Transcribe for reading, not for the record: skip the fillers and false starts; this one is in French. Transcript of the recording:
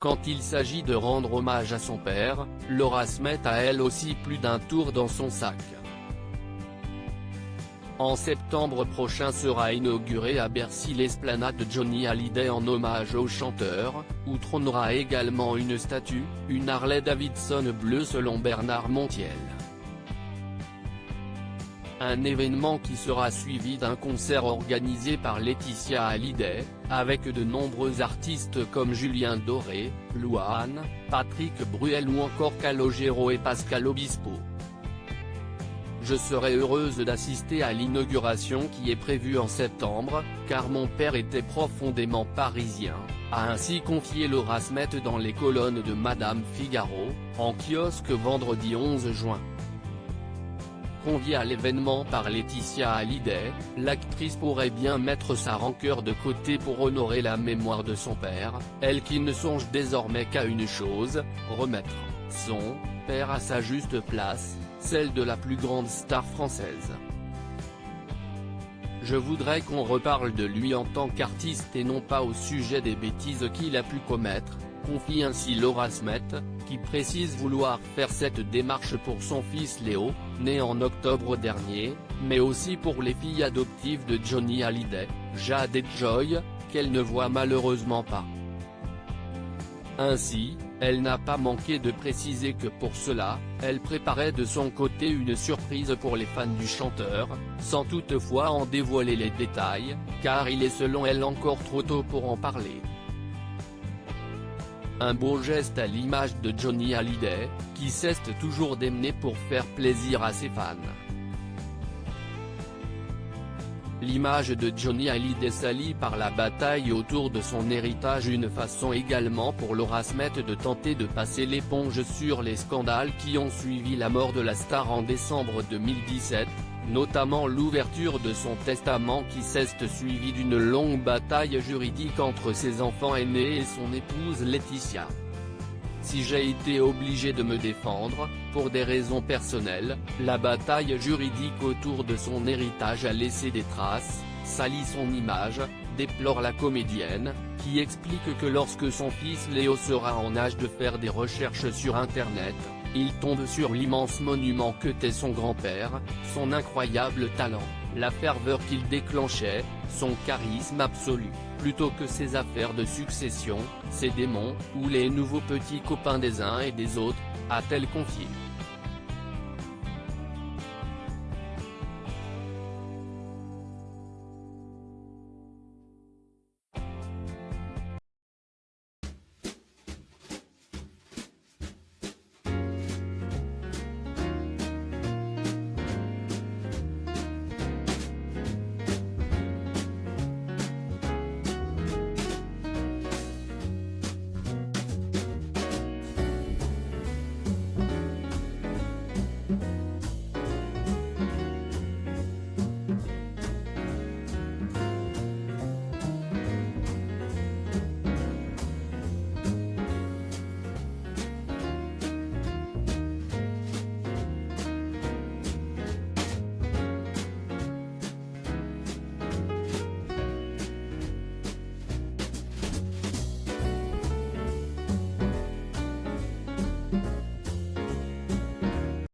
Quand il s'agit de rendre hommage à son père, Laura se met à elle aussi plus d'un tour dans son sac. En septembre prochain sera inaugurée à Bercy l'esplanade de Johnny Hallyday en hommage au chanteur, où trônera également une statue, une Harley-Davidson bleue selon Bernard Montiel. Un événement qui sera suivi d'un concert organisé par Laetitia Hallyday, avec de nombreux artistes comme Julien Doré, Louane, Patrick Bruel ou encore Calogero et Pascal Obispo. Je serai heureuse d'assister à l'inauguration qui est prévue en septembre, car mon père était profondément parisien, a ainsi confié Laura Smet dans les colonnes de Madame Figaro, en kiosque vendredi 11 juin. Conviée à l'événement par Laetitia Hallyday, l'actrice pourrait bien mettre sa rancœur de côté pour honorer la mémoire de son père, elle qui ne songe désormais qu'à une chose, remettre son père à sa juste place, celle de la plus grande star française. Je voudrais qu'on reparle de lui en tant qu'artiste et non pas au sujet des bêtises qu'il a pu commettre, confie ainsi Laura Smet, qui précise vouloir faire cette démarche pour son fils Léo, né en octobre dernier, mais aussi pour les filles adoptives de Johnny Hallyday, Jade et Joy, qu'elle ne voit malheureusement pas. Ainsi, elle n'a pas manqué de préciser que pour cela, elle préparait de son côté une surprise pour les fans du chanteur, sans toutefois en dévoiler les détails, car il est selon elle encore trop tôt pour en parler. Un beau geste à l'image de Johnny Hallyday, qui cesse toujours d'aimer pour faire plaisir à ses fans. L'image de Johnny Hallyday salie par la bataille autour de son héritage, une façon également pour Laura Smet de tenter de passer l'éponge sur les scandales qui ont suivi la mort de la star en décembre 2017, notamment l'ouverture de son testament qui s'est suivi d'une longue bataille juridique entre ses enfants aînés et son épouse Laetitia. Si j'ai été obligé de me défendre, pour des raisons personnelles, la bataille juridique autour de son héritage a laissé des traces, salit son image, déplore la comédienne, qui explique que lorsque son fils Léo sera en âge de faire des recherches sur Internet, il tombe sur l'immense monument qu'était son grand-père, son incroyable talent, la ferveur qu'il déclenchait, son charisme absolu, plutôt que ses affaires de succession, ses démons, ou les nouveaux petits copains des uns et des autres, a-t-elle confié.